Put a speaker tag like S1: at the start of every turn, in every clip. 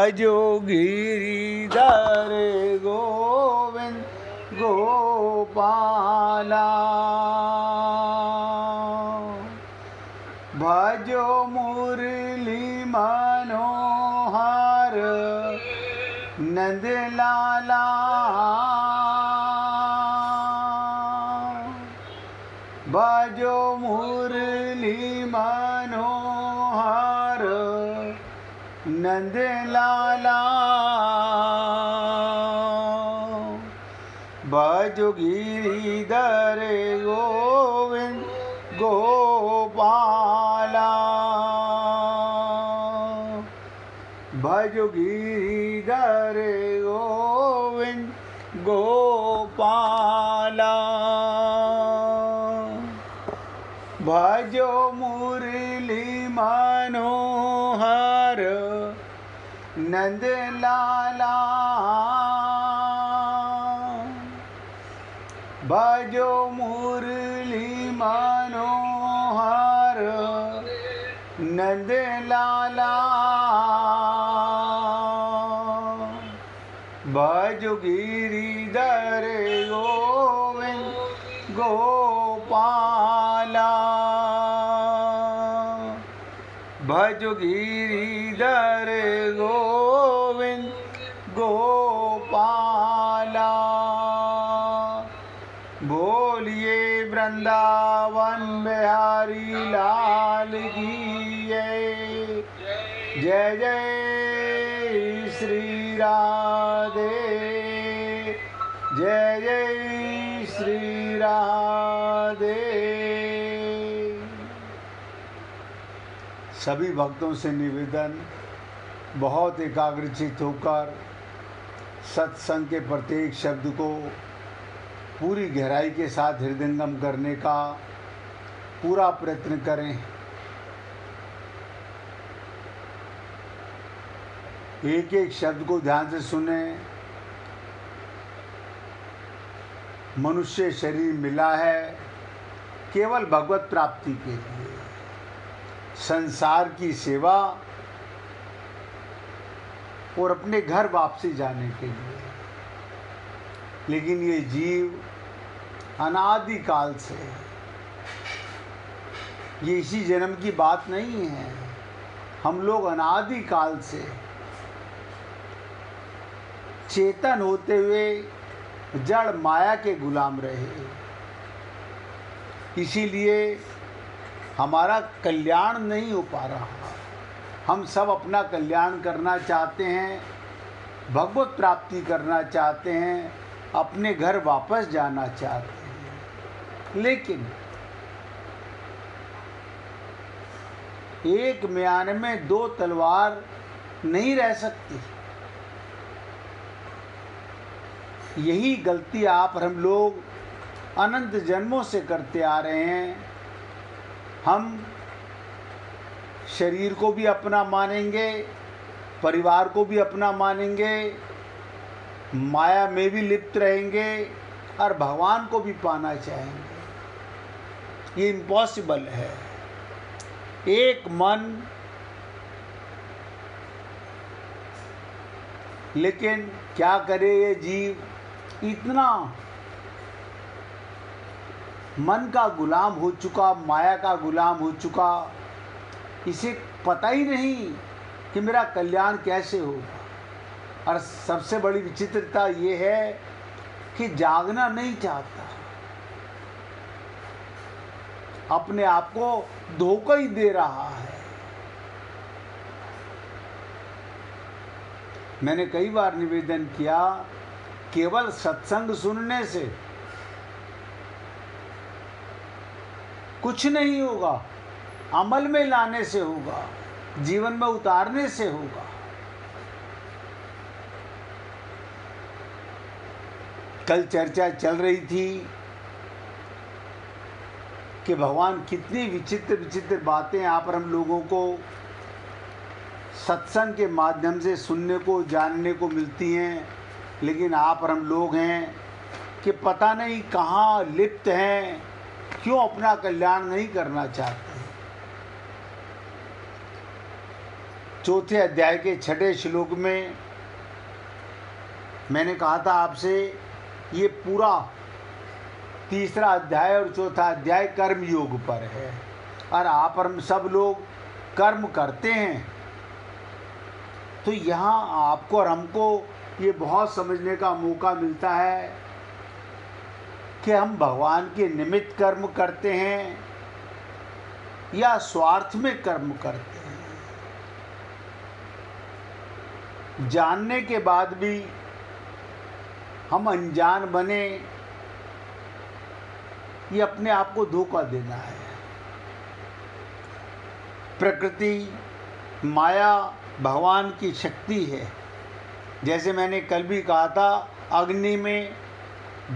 S1: भजो गिरिधर गोविंद गोपाला, भजो मुरली मनोहर नंदलाला, भजो मुरली मनोहर नंदलाला, भजो गिरिधर गोविंद गोपाला, भजो गिरिधर गोविंद गोपाला, भजो मुरली मनोहर नंदलाला, भजो मुरली मनोहर नंदलाला, भजो गिरिधर गोविंद गोपाला, भजो गिरिधर गोविंद गोपाला। बोलिए वृंदावन बिहारी लाल की जय जय श्री राधे, जय जय श्री राधे। सभी भक्तों से निवेदन, बहुत एकाग्रचित होकर सत्संग के प्रत्येक शब्द को पूरी गहराई के साथ हृदयंगम करने का पूरा प्रयत्न करें। एक एक शब्द को ध्यान से सुने। मनुष्य शरीर मिला है केवल भगवत प्राप्ति के लिए, संसार की सेवा और अपने घर वापसी जाने के लिए। लेकिन ये जीव अनादि काल से, ये इसी जन्म की बात नहीं है, हम लोग अनादि काल से चेतन होते हुए जड़ माया के गुलाम रहे। इसीलिए हमारा कल्याण नहीं हो पा रहा। हम सब अपना कल्याण करना चाहते हैं, भगवत प्राप्ति करना चाहते हैं, अपने घर वापस जाना चाहते हैं, लेकिन एक म्यान में दो तलवार नहीं रह सकती। यही गलती आप और हम लोग अनंत जन्मों से करते आ रहे हैं। हम शरीर को भी अपना मानेंगे, परिवार को भी अपना मानेंगे, माया में भी लिप्त रहेंगे और भगवान को भी पाना चाहेंगे। ये इम्पॉसिबल है। एक मन, लेकिन क्या करे ये जीव, इतना मन का गुलाम हो चुका, माया का गुलाम हो चुका, इसे पता ही नहीं कि मेरा कल्याण कैसे होगा। और सबसे बड़ी विचित्रता ये है कि जागना नहीं चाहता, अपने आप को धोखा ही दे रहा है। मैंने कई बार निवेदन किया, केवल सत्संग सुनने से कुछ नहीं होगा, अमल में लाने से होगा, जीवन में उतारने से होगा। कल चर्चा चल रही थी कि भगवान कितनी विचित्र विचित्र बातें आप और हम लोगों को सत्संग के माध्यम से सुनने को, जानने को मिलती हैं। लेकिन आप और हम लोग हैं कि पता नहीं कहाँ लिप्त हैं, क्यों अपना कल्याण नहीं करना चाहते। चौथे अध्याय के 6 श्लोक में मैंने कहा था आपसे, ये पूरा तीसरा अध्याय और चौथा अध्याय कर्म योग पर है। और आप और हम सब लोग कर्म करते हैं, तो यहाँ आपको और हमको ये बहुत समझने का मौका मिलता है कि हम भगवान के निमित्त कर्म करते हैं या स्वार्थ में कर्म करते हैं। जानने के बाद भी हम अनजान बने, ये अपने आप को धोखा देना है। प्रकृति माया भगवान की शक्ति है। जैसे मैंने कल भी कहा था, अग्नि में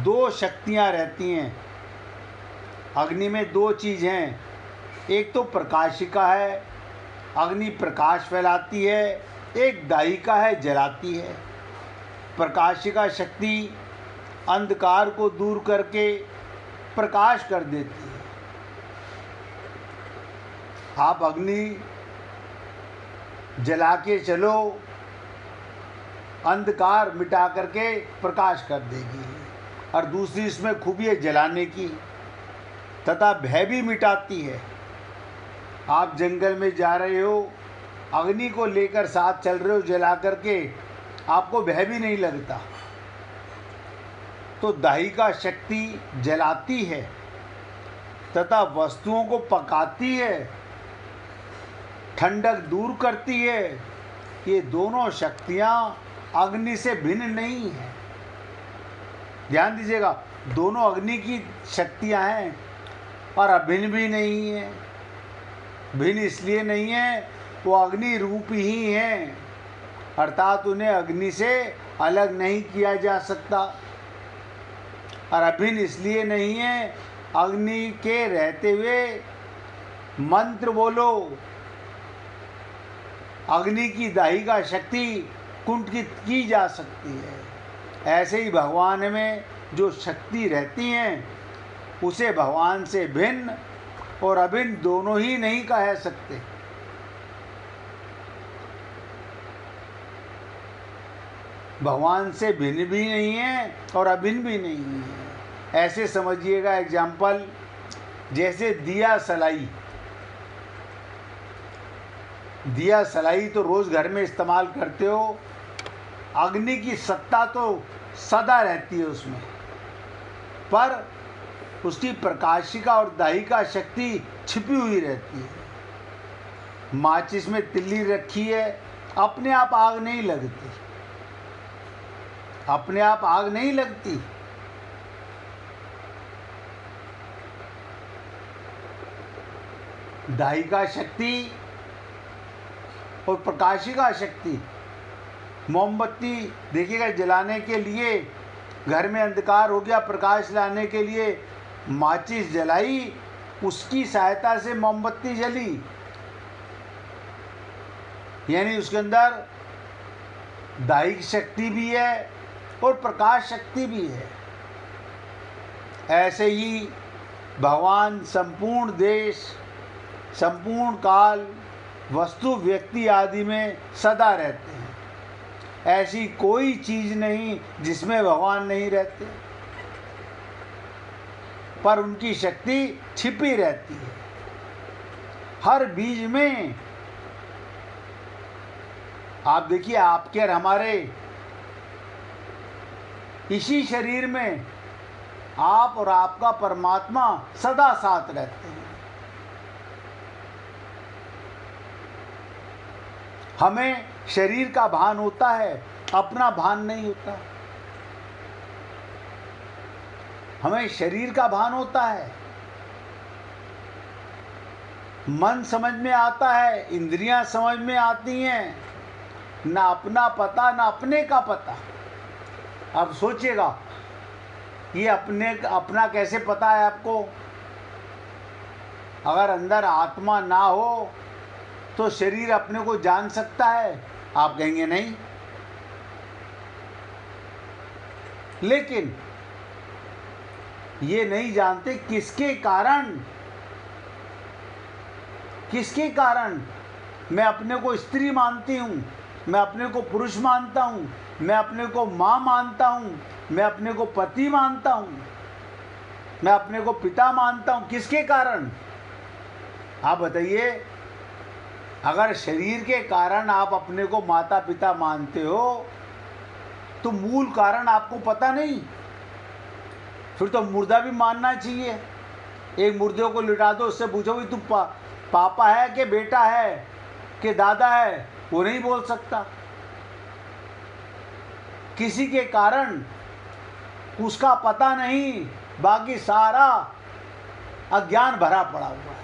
S1: 2 शक्तियां रहती हैं। अग्नि में 2 चीज़ हैं, एक तो प्रकाशिका है, अग्नि प्रकाश फैलाती है, एक दाहिका है, जलाती है। प्रकाशिका शक्ति अंधकार को दूर करके प्रकाश कर देती है। आप अग्नि जला के चलो, अंधकार मिटा करके प्रकाश कर देगी। और दूसरी इसमें खूबी है जलाने की, तथा भय भी मिटाती है। आप जंगल में जा रहे हो, अग्नि को लेकर साथ चल रहे हो जला करके, आपको भय भी नहीं लगता। तो दाहिका शक्ति जलाती है तथा वस्तुओं को पकाती है, ठंडक दूर करती है। ये दोनों शक्तियाँ अग्नि से भिन्न नहीं हैं। ध्यान दीजिएगा, दोनों अग्नि की शक्तियाँ हैं और अभिन्न भी नहीं है। भिन्न इसलिए नहीं है, वो अग्नि रूप ही हैं, अर्थात उन्हें अग्नि से अलग नहीं किया जा सकता। और अभिन्न इसलिए नहीं है, अग्नि के रहते हुए मंत्र बोलो, अग्नि की दाहिका शक्ति कुंठित की जा सकती है। ऐसे ही भगवान में जो शक्ति रहती हैं, उसे भगवान से भिन्न और अभिन्न दोनों ही नहीं कह सकते। भगवान से भिन्न भी नहीं है और अभिन्न भी नहीं है। ऐसे समझिएगा, एग्जाम्पल जैसे दिया सलाई। दिया सलाई तो रोज़ घर में इस्तेमाल करते हो। अग्नि की सत्ता तो सदा रहती है उसमें, पर उसकी प्रकाशिका और दाहिका शक्ति छिपी हुई रहती है। माचिस में तिल्ली रखी है, अपने आप आग नहीं लगती, अपने आप आग नहीं लगती। दाहिका शक्ति और प्रकाशिका शक्ति, मोमबत्ती देखिएगा जलाने के लिए, घर में अंधकार हो गया, प्रकाश लाने के लिए माचिस जलाई, उसकी सहायता से मोमबत्ती जली, यानी उसके अंदर दाहिक शक्ति भी है और प्रकाश शक्ति भी है। ऐसे ही भगवान संपूर्ण देश, संपूर्ण काल, वस्तु, व्यक्ति आदि में सदा रहते हैं। ऐसी कोई चीज़ नहीं जिसमें भगवान नहीं रहते, पर उनकी शक्ति छिपी रहती है हर बीज में। आप देखिए, आपके और हमारे इसी शरीर में आप और आपका परमात्मा सदा साथ रहते हैं। हमें शरीर का भान होता है, अपना भान नहीं होता। हमें शरीर का भान होता है, मन समझ में आता है, इंद्रियां समझ में आती हैं, ना अपना पता ना अपने का पता। अब सोचिएगा, ये अपना कैसे पता है आपको? अगर अंदर आत्मा ना हो तो शरीर अपने को जान सकता है? आप कहेंगे नहीं। लेकिन ये नहीं जानते किसके कारण मैं अपने को स्त्री मानती हूँ, मैं अपने को पुरुष मानता हूँ, मैं अपने को माँ मानता हूँ, मैं अपने को पति मानता हूँ, मैं अपने को पिता मानता हूँ। किसके कारण? आप बताइए। अगर शरीर के कारण आप अपने को माता पिता मानते हो तो मूल कारण आपको पता नहीं, फिर तो मुर्दा भी मानना चाहिए। एक मुर्दे को लिटा दो, उससे पूछो भी तू पापा है कि बेटा है कि दादा है, वो नहीं बोल सकता। किसी के कारण उसका पता नहीं, बाकी सारा अज्ञान भरा पड़ा हुआ है।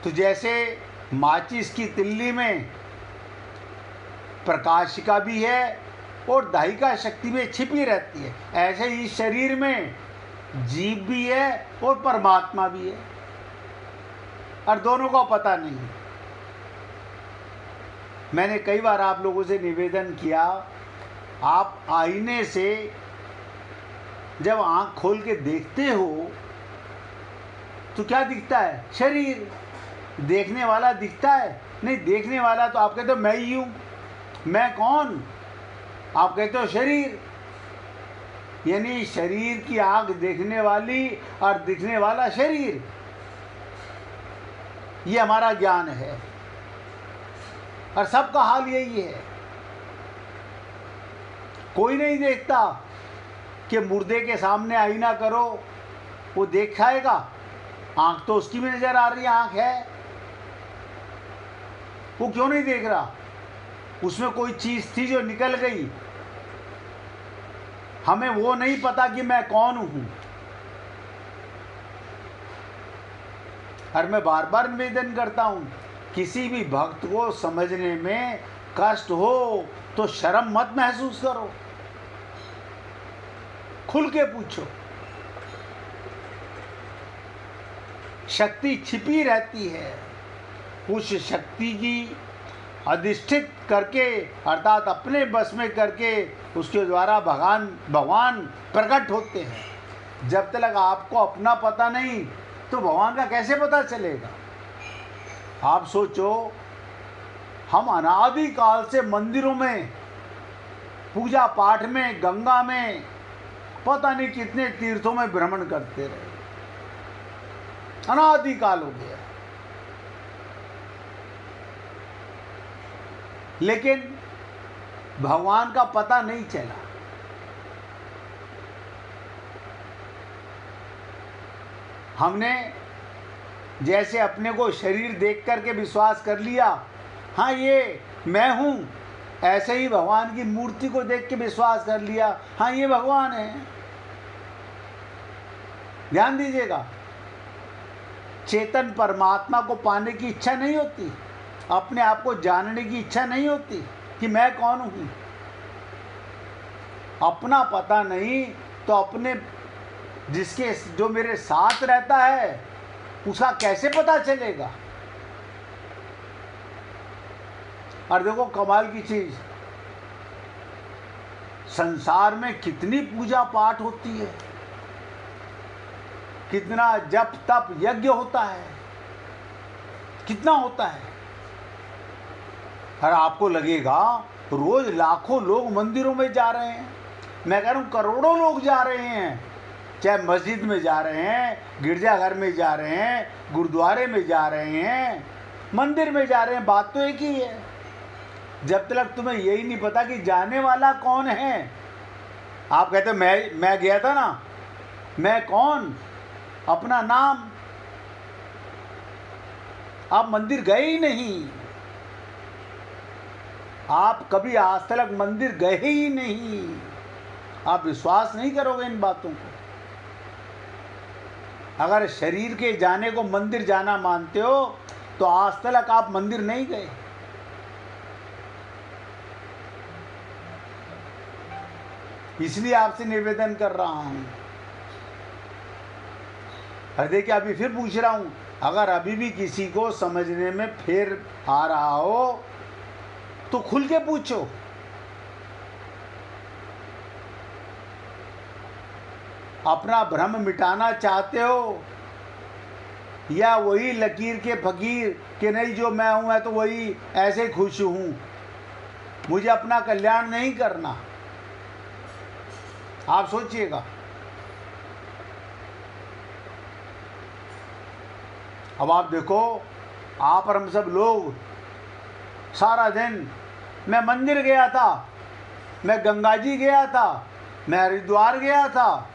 S1: तो जैसे माचिस की तिल्ली में प्रकाशिका भी है और दाहिका शक्ति में छिपी रहती है, ऐसे ही शरीर में जीव भी है और परमात्मा भी है, और दोनों का पता नहीं। मैंने कई बार आप लोगों से निवेदन किया, आप आईने से जब आंख खोल के देखते हो तो क्या दिखता है? शरीर। देखने वाला दिखता है? नहीं, देखने वाला तो आप कहते हो मैं ही हूँ। मैं कौन? आप कहते हो शरीर। यानी शरीर की आंख देखने वाली और दिखने वाला शरीर, ये हमारा ज्ञान है, और सबका हाल यही है। कोई नहीं देखता कि मुर्दे के सामने आईना करो, वो देखाएगा? आंख तो उसकी भी नजर आ रही है, आंख है, वो क्यों नहीं देख रहा? उसमें कोई चीज थी जो निकल गई। हमें वो नहीं पता कि मैं कौन हूं। और मैं बार बार निवेदन करता हूं, किसी भी भक्त को समझने में कष्ट हो तो शर्म मत महसूस करो, खुल के पूछो। शक्ति छिपी रहती है, उस शक्ति की अधिष्ठित करके अर्थात अपने बस में करके उसके द्वारा भगवान प्रकट होते हैं। जब तक आपको अपना पता नहीं तो भगवान का कैसे पता चलेगा? आप सोचो, हम अनादिकाल से मंदिरों में, पूजा पाठ में, गंगा में, पता नहीं कितने तीर्थों में भ्रमण करते रहे, अनादिकाल हो गया, लेकिन भगवान का पता नहीं चला। हमने जैसे अपने को शरीर देख करके विश्वास कर लिया, हाँ ये मैं हूँ, ऐसे ही भगवान की मूर्ति को देख के विश्वास कर लिया, हाँ ये भगवान है। ध्यान दीजिएगा, चेतन परमात्मा को पाने की इच्छा नहीं होती, अपने आप को जानने की इच्छा नहीं होती कि मैं कौन हूँ। अपना पता नहीं तो अपने जिसके जो मेरे साथ रहता है उसका कैसे पता चलेगा? और देखो कमाल की चीज, संसार में कितनी पूजा पाठ होती है, कितना जप तप यज्ञ होता है, कितना होता है। और आपको लगेगा रोज लाखों लोग मंदिरों में जा रहे हैं, मैं कह रहा हूँ करोड़ों लोग जा रहे हैं, चाहे मस्जिद में जा रहे हैं, गिरजाघर में जा रहे हैं, गुरुद्वारे में जा रहे हैं, मंदिर में जा रहे हैं, बात तो एक ही है। जब तक तुम्हें यही नहीं पता कि जाने वाला कौन है, आप कहते मैं गया था ना, मैं कौन? अपना नाम। आप मंदिर गए ही नहीं, आप कभी आज तक मंदिर गए ही नहीं, आप विश्वास नहीं करोगे इन बातों को। अगर शरीर के जाने को मंदिर जाना मानते हो तो आज तक आप मंदिर नहीं गए। इसलिए आपसे निवेदन कर रहा हूं। और देखिए अभी फिर पूछ रहा हूं, अगर अभी भी किसी को समझने में फेर आ रहा हो तो खुल के पूछो। अपना भ्रम मिटाना चाहते हो, या वही लकीर के फकीर कि नहीं जो मैं हूँ मैं तो वही ऐसे खुश हूँ, मुझे अपना कल्याण नहीं करना? आप सोचिएगा। अब आप देखो, आप और हम सब लोग सारा दिन, मैं मंदिर गया था, मैं गंगा जी गया था, मैं हरिद्वार गया था,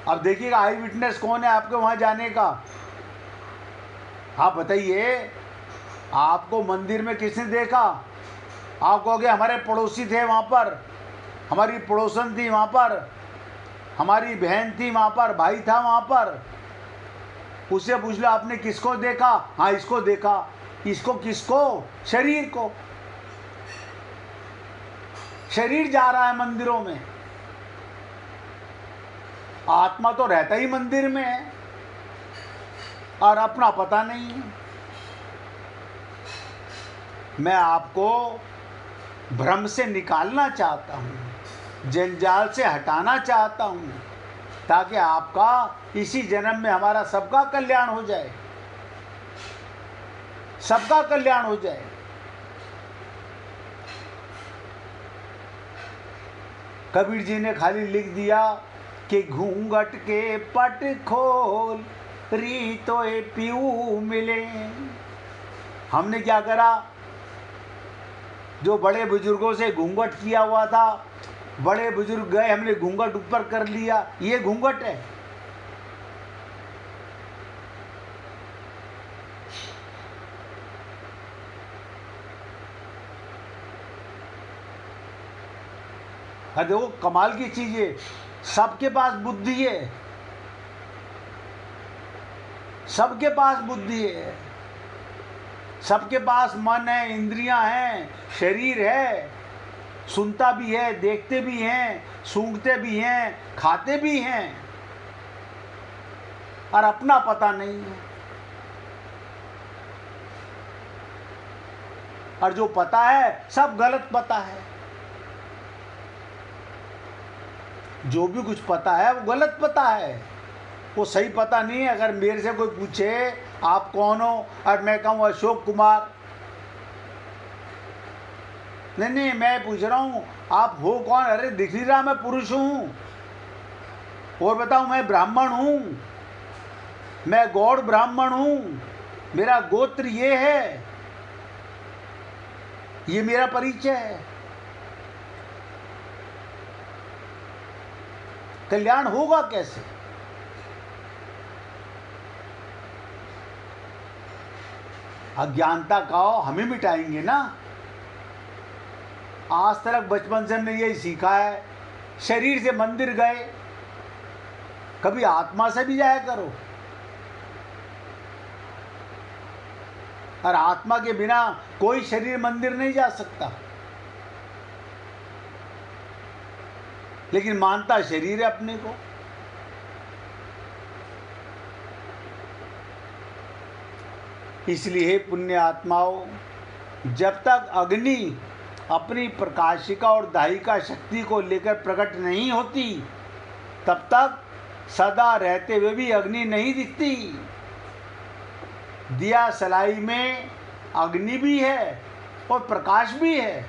S1: अब देखिएगा आई विटनेस कौन है आपके वहां जाने का? आप बताइए, आपको मंदिर में किसने देखा? आप कहोगे हमारे पड़ोसी थे वहां पर, हमारी पड़ोसन थी वहां पर, हमारी बहन थी वहां पर, भाई था वहां पर। उससे पूछ लो आपने किसको देखा? हाँ इसको देखा। इसको किसको? शरीर को। शरीर जा रहा है मंदिरों में, आत्मा तो रहता ही मंदिर में है और अपना पता नहीं है। मैं आपको भ्रम से निकालना चाहता हूँ, जंजाल से हटाना चाहता हूँ, ताकि आपका इसी जन्म में हमारा सबका कल्याण हो जाए, सबका कल्याण हो जाए। कबीर जी ने खाली लिख दिया कि घूंघट के पट खोल रीतोए पीऊ मिले। हमने क्या करा? जो बड़े बुजुर्गों से घूंघट किया हुआ था, बड़े बुजुर्ग गए, हमने घूंघट ऊपर कर लिया, ये घूंघट है। देखो कमाल की चीज है, सबके पास बुद्धि है, सबके पास बुद्धि है, सबके पास मन है, इंद्रियां हैं, शरीर है, सुनता भी है, देखते भी हैं, सूंघते भी हैं, खाते भी हैं, और अपना पता नहीं है। और जो पता है सब गलत पता है, जो भी कुछ पता है वो गलत पता है, वो सही पता नहीं है। अगर मेरे से कोई पूछे आप कौन हो और मैं कहूँ अशोक कुमार, नहीं नहीं मैं पूछ रहा हूँ आप हो कौन? अरे दिख नहीं रहा मैं पुरुष हूँ, और बताऊँ मैं ब्राह्मण हूँ, मैं गौड़ ब्राह्मण हूँ, मेरा गोत्र ये है, ये मेरा परिचय है। कल्याण होगा कैसे? अज्ञानता का हम ही मिटाएंगे ना। आज तक बचपन से हमने यही सीखा है, शरीर से मंदिर गए, कभी आत्मा से भी जाया करो, और आत्मा के बिना कोई शरीर मंदिर नहीं जा सकता, लेकिन मानता शरीर है अपने को। इसलिए पुण्य आत्माओं, जब तक अग्नि अपनी प्रकाशिका और दाहिका शक्ति को लेकर प्रकट नहीं होती, तब तक सदा रहते हुए भी अग्नि नहीं दिखती। दिया सलाई में अग्नि भी है और प्रकाश भी है,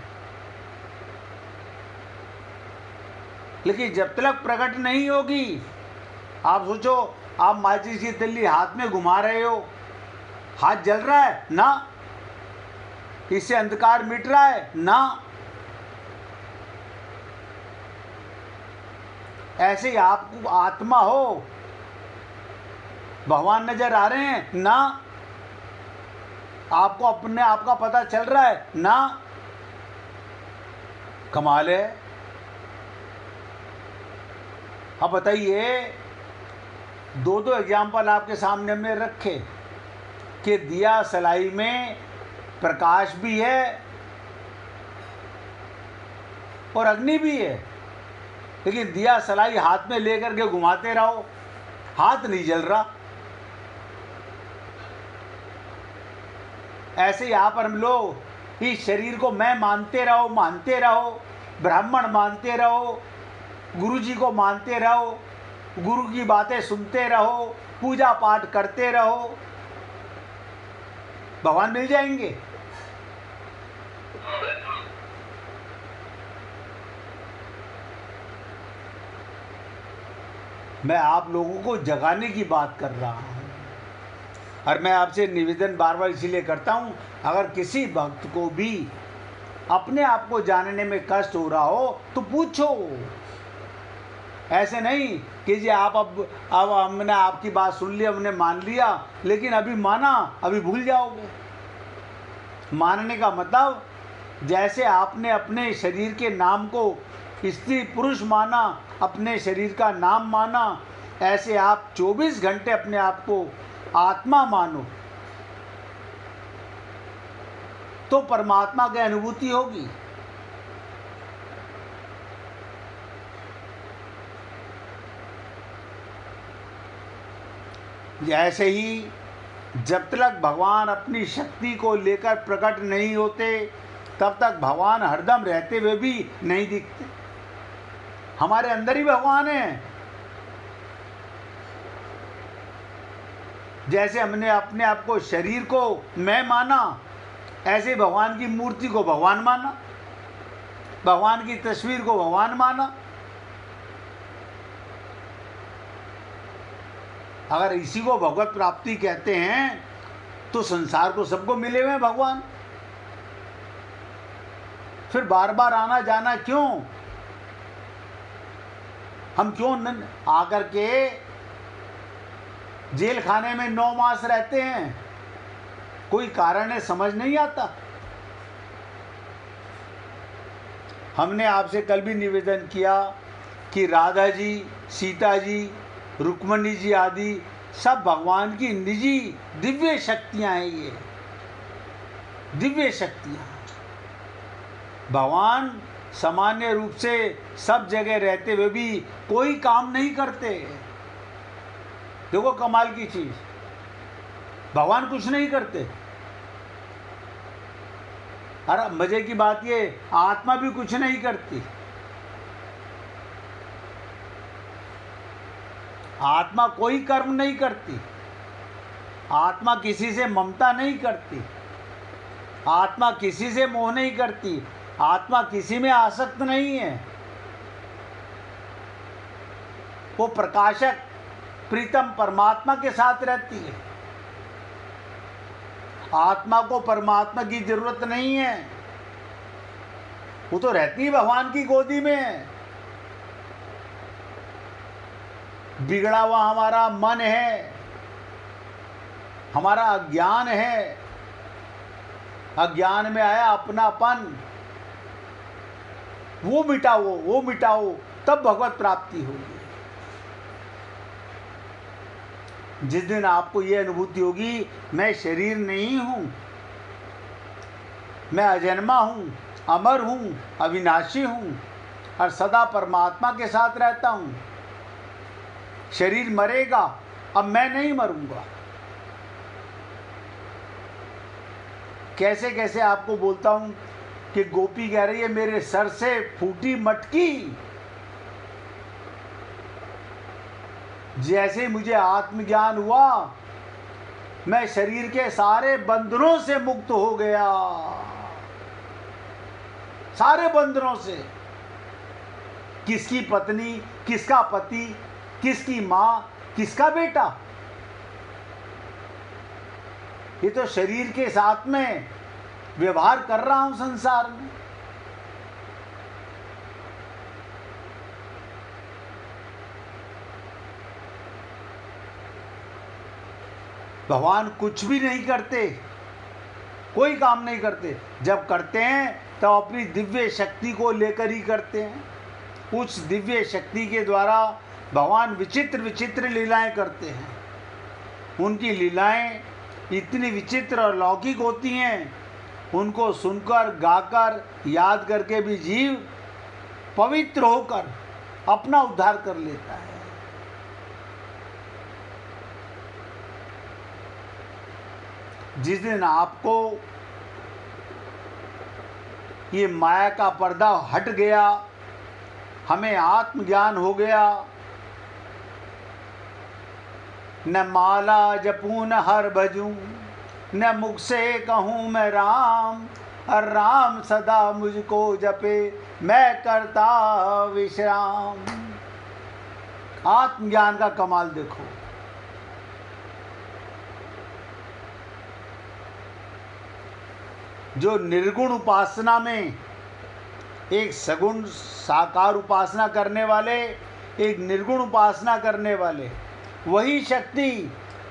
S1: लेकिन जब तक प्रकट नहीं होगी, आप सोचो आप माचिस की तिल्ली हाथ में घुमा रहे हो, हाथ जल रहा है ना, इससे अंधकार मिट रहा है ना, ऐसे ही आपको आत्मा हो, भगवान नजर आ रहे हैं ना, आपको अपने आप का पता चल रहा है ना। कमाल है। अब बताइए, दो दो एग्जाम्पल आपके सामने हमने रखे कि दिया सलाई में प्रकाश भी है और अग्नि भी है, लेकिन दिया सलाई हाथ में लेकर के घुमाते रहो, हाथ नहीं जल रहा। ऐसे यहाँ पर हम लोग इस शरीर को मैं मानते रहो, ब्राह्मण मानते रहो, गुरु जी को मानते रहो, गुरु की बातें सुनते रहो, पूजा पाठ करते रहो, भगवान मिल जाएंगे। मैं आप लोगों को जगाने की बात कर रहा हूँ, और मैं आपसे निवेदन बार बार इसीलिए करता हूँ, अगर किसी भक्त को भी अपने आप को जानने में कष्ट हो रहा हो तो पूछो। ऐसे नहीं कि जी आप अब हमने आपकी बात सुन ली, हमने मान लिया, लेकिन अभी माना अभी भूल जाओगे। मानने का मतलब, जैसे आपने अपने शरीर के नाम को स्त्री पुरुष माना, अपने शरीर का नाम माना, ऐसे आप 24 घंटे अपने आप को आत्मा मानो, तो परमात्मा की अनुभूति होगी। जैसे ही जब तक भगवान अपनी शक्ति को लेकर प्रकट नहीं होते, तब तक भगवान हरदम रहते हुए भी नहीं दिखते। हमारे अंदर ही भगवान है। जैसे हमने अपने आप को, शरीर को मैं माना, ऐसे भगवान की मूर्ति को भगवान माना, भगवान की तस्वीर को भगवान माना। अगर इसी को भगवत प्राप्ति कहते हैं तो संसार को सबको मिले हुए हैं भगवान, फिर बार बार आना जाना क्यों? हम क्यों आकर के जेल खाने में 9 मास रहते हैं? कोई कारण है, समझ नहीं आता। हमने आपसे कल भी निवेदन किया कि राधा जी, सीता जी, रुक्मणी जी आदि सब भगवान की निजी दिव्य शक्तियां हैं। ये दिव्य शक्तियां, भगवान सामान्य रूप से सब जगह रहते हुए भी कोई काम नहीं करते। देखो कमाल की चीज, भगवान कुछ नहीं करते। अरे मजे की बात ये, आत्मा भी कुछ नहीं करती। आत्मा कोई कर्म नहीं करती। आत्मा किसी से ममता नहीं करती। आत्मा किसी से मोह नहीं करती। आत्मा किसी में आसक्त नहीं है। वो प्रकाशक प्रीतम परमात्मा के साथ रहती है। आत्मा को परमात्मा की जरूरत नहीं है, वो तो रहती है भगवान की गोदी में। बिगड़ा हुआ हमारा मन है, हमारा अज्ञान है, अज्ञान में आया अपनापन, वो मिटाओ, तब भगवत प्राप्ति होगी। जिस दिन आपको ये अनुभूति होगी, मैं शरीर नहीं हूं, मैं अजन्मा हूं, अमर हूं, अविनाशी हूं और सदा परमात्मा के साथ रहता हूं। शरीर मरेगा, अब मैं नहीं मरूंगा। कैसे कैसे आपको बोलता हूं कि गोपी कह रही है, मेरे सर से फूटी मटकी। जैसे मुझे आत्मज्ञान हुआ, मैं शरीर के सारे बंधनों से मुक्त हो गया। सारे बंधनों से। किसकी पत्नी, किसका पति, किसकी माँ, किसका बेटा, ये तो शरीर के साथ में व्यवहार कर रहा हूं संसार में। भगवान कुछ भी नहीं करते, कोई काम नहीं करते। जब करते हैं तो अपनी दिव्य शक्ति को लेकर ही करते हैं। उस दिव्य शक्ति के द्वारा भगवान विचित्र विचित्र लीलाएं करते हैं। उनकी लीलाएं इतनी विचित्र और लौकिक होती हैं, उनको सुनकर, गाकर, याद करके भी जीव पवित्र होकर अपना उद्धार कर लेता है। जिस दिन आपको ये माया का पर्दा हट गया, हमें आत्मज्ञान हो गया। न माला जपूं न हर भजूं, न मुख से कहूँ मैं राम, और राम सदा मुझको जपे, मैं करता विश्राम। आत्मज्ञान का कमाल देखो। जो निर्गुण उपासना में एक सगुण साकार उपासना करने वाले, एक निर्गुण उपासना करने वाले, वही शक्ति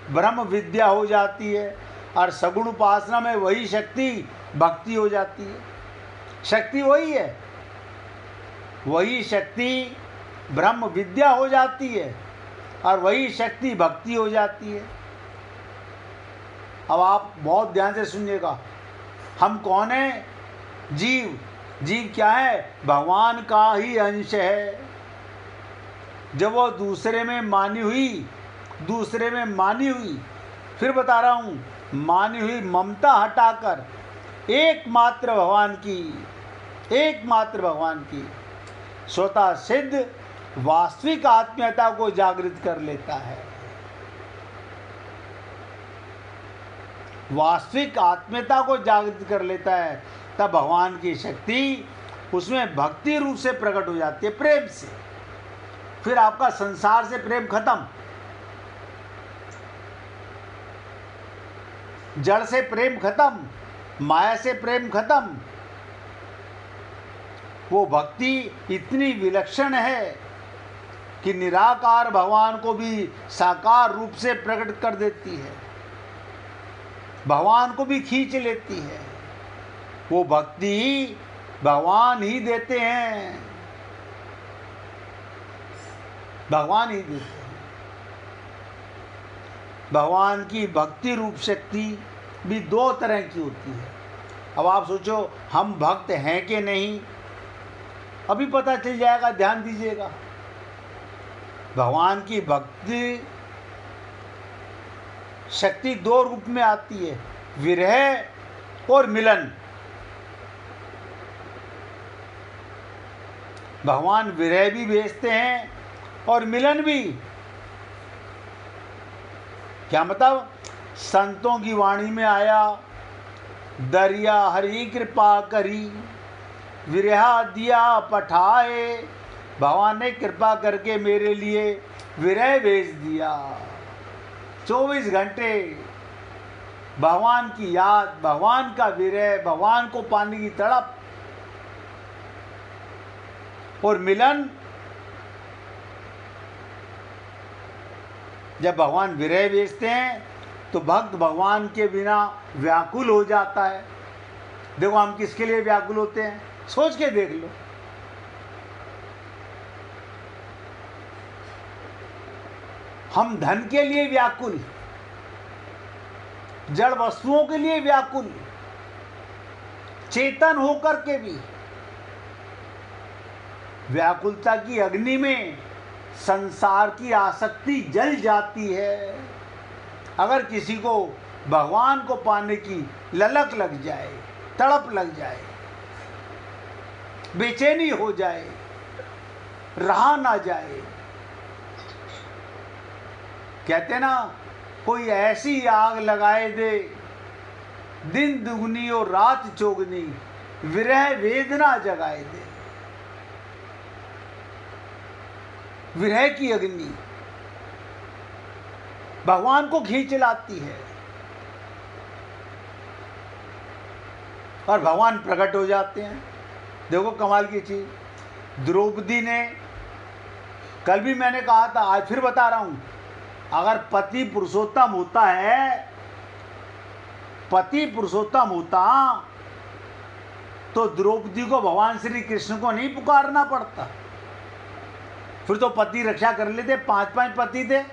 S1: ब्रह्म विद्या हो जाती है, और सगुण उपासना में वही शक्ति भक्ति हो जाती है। शक्ति वही है, वही शक्ति ब्रह्म विद्या हो जाती है, और वही शक्ति भक्ति हो जाती है। अब आप बहुत ध्यान से सुनिएगा। हम कौन है? जीव। जीव क्या है? भगवान का ही अंश है। जब वो दूसरे में मानी हुई, फिर बता रहा हूँ, मानी हुई ममता हटाकर एकमात्र भगवान की स्वतः सिद्ध वास्तविक आत्मीयता को जागृत कर लेता है। वास्तविक आत्मीयता को जागृत कर लेता है, तब भगवान की शक्ति उसमें भक्ति रूप से प्रकट हो जाती है, प्रेम से। फिर आपका संसार से प्रेम खत्म, जड़ से प्रेम खत्म, माया से प्रेम खत्म। वो भक्ति इतनी विलक्षण है कि निराकार भगवान को भी साकार रूप से प्रकट कर देती है, भगवान को भी खींच लेती है। वो भक्ति भगवान ही देते हैं, भगवान ही देते हैं। भगवान की भक्ति रूप शक्ति भी दो तरह की होती है। अब आप सोचो, हम भक्त हैं कि नहीं, अभी पता चल जाएगा, ध्यान दीजिएगा। भगवान की भक्ति शक्ति दो रूप में आती है, विरह और मिलन। भगवान विरह भी भेजते हैं और मिलन भी। क्या मतलब? संतों की वाणी में आया, दरिया हरि कृपा करी, विरहा दिया पठाए। भगवान ने कृपा करके मेरे लिए विरह भेज दिया। 24 घंटे भगवान की याद, भगवान का विरह, भगवान को पाने की तड़प और मिलन। जब भगवान विरह भेजते हैं तो भक्त भगवान के बिना व्याकुल हो जाता है। देखो हम किसके लिए व्याकुल होते हैं, सोच के देख लो। हम धन के लिए व्याकुल, जड़ वस्तुओं के लिए व्याकुल, चेतन होकर के भी। व्याकुलता की अग्नि में संसार की आसक्ति जल जाती है। अगर किसी को भगवान को पाने की ललक लग जाए, तड़प लग जाए, बेचैनी हो जाए, रहा ना जाए, कहते ना, कोई ऐसी आग लगाए दे, दिन दुगनी और रात चौगनी, विरह वेदना जगाए दे। विरह की अग्नि भगवान को खींच लाती है और भगवान प्रकट हो जाते हैं। देखो कमाल की चीज। द्रौपदी ने, कल भी मैंने कहा था, आज फिर बता रहा हूं, अगर पति पुरुषोत्तम होता है, पति पुरुषोत्तम होता तो द्रौपदी को भगवान श्री कृष्ण को नहीं पुकारना पड़ता। फिर तो पति रक्षा कर लेते। 5-5 पति थे,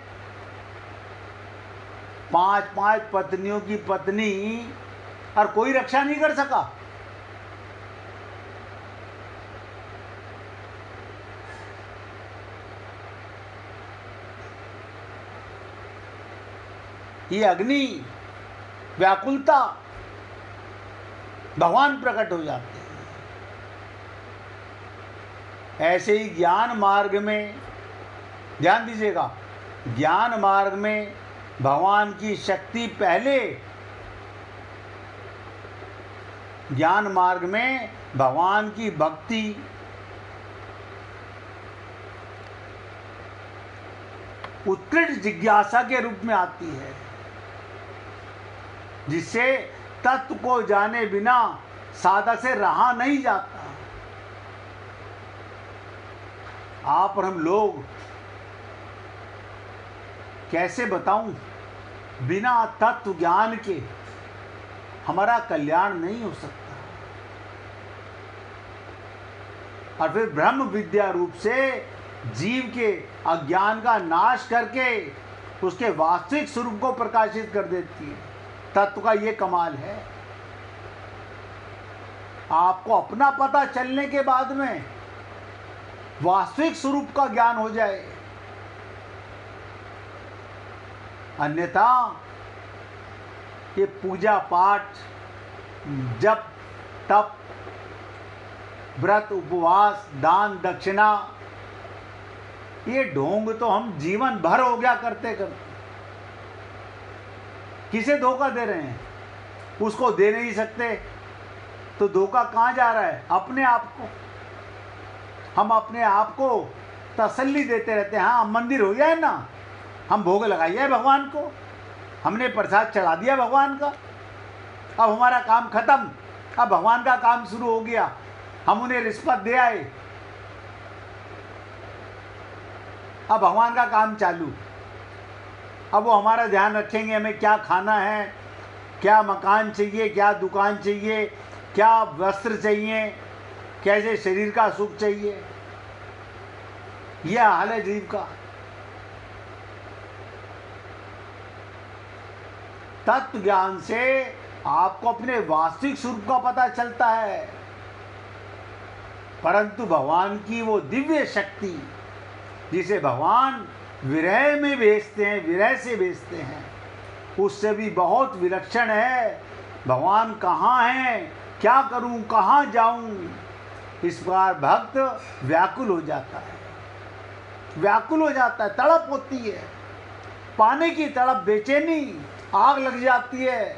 S1: 5-5 पत्नियों की पत्नी, और कोई रक्षा नहीं कर सका। ये अग्नि, व्याकुलता, भगवान प्रकट हो जाते हैं। ऐसे ही ज्ञान मार्ग में, ध्यान दीजिएगा, ज्ञान मार्ग में भगवान की शक्ति पहले, ज्ञान मार्ग में भगवान की भक्ति, उत्कृष्ट जिज्ञासा के रूप में आती है, जिससे तत्व को जाने बिना साधक से रहा नहीं जाता। आप और हम लोग कैसे बताऊं, बिना तत्व ज्ञान के हमारा कल्याण नहीं हो सकता। और फिर ब्रह्म विद्या रूप से जीव के अज्ञान का नाश करके उसके वास्तविक स्वरूप को प्रकाशित कर देती है। तत्व का ये कमाल है। आपको अपना पता चलने के बाद में वास्तविक स्वरूप का ज्ञान हो जाए, अन्यथा ये पूजा पाठ, जप तप, व्रत उपवास, दान दक्षिणा, ये ढोंग तो हम जीवन भर हो गया करते करते। किसे धोखा दे रहे हैं? उसको दे नहीं सकते तो धोखा कहाँ जा रहा है? अपने आप को। हम अपने आप को तसल्ली देते रहते हैं, हाँ मंदिर हो गया है ना, हम भोग लगाइए है भगवान को, हमने प्रसाद चढ़ा दिया भगवान का, अब हमारा काम खत्म, अब भगवान का काम शुरू हो गया, हम उन्हें रिश्वत दे आए, अब भगवान का काम चालू। अब वो हमारा ध्यान रखेंगे हमें क्या खाना है, क्या मकान चाहिए, क्या दुकान चाहिए, क्या वस्त्र चाहिए, कैसे शरीर का सुख चाहिए। यह हाल है जीव का। तत्व ज्ञान से आपको अपने वास्तविक स्वरूप का पता चलता है, परंतु भगवान की वो दिव्य शक्ति जिसे भगवान विरह में भेजते हैं, विरह से भेजते हैं, उससे भी बहुत विलक्षण है। भगवान कहाँ हैं, क्या करूं, कहाँ जाऊं, इस प्रकार भक्त व्याकुल हो जाता है, व्याकुल हो जाता है, तड़प होती है, पाने की तड़प, बेचैनी, आग लग जाती है,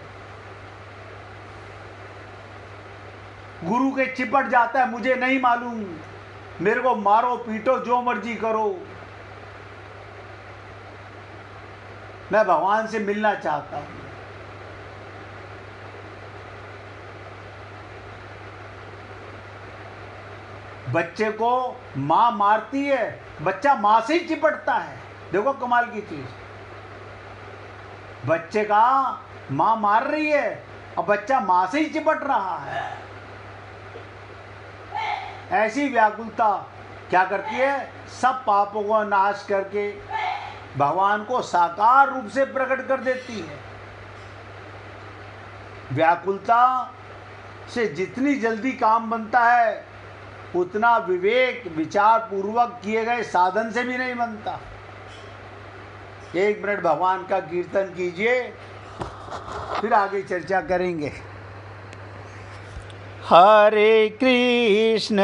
S1: गुरु के चिपट जाता है, मुझे नहीं मालूम, मेरे को मारो पीटो जो मर्जी करो, मैं भगवान से मिलना चाहता हूं। बच्चे को मां मारती है, बच्चा मां से ही चिपटता है। देखो कमाल की चीज, बच्चे का मां मार रही है और बच्चा मां से ही चिपट रहा है। ऐसी व्याकुलता क्या करती है? सब पापों को नाश करके भगवान को साकार रूप से प्रकट कर देती है। व्याकुलता से जितनी जल्दी काम बनता है, उतना विवेक विचार पूर्वक किए गए साधन से भी नहीं बनता। 1 मिनट भगवान का कीर्तन कीजिए, फिर आगे चर्चा करेंगे। हरे कृष्ण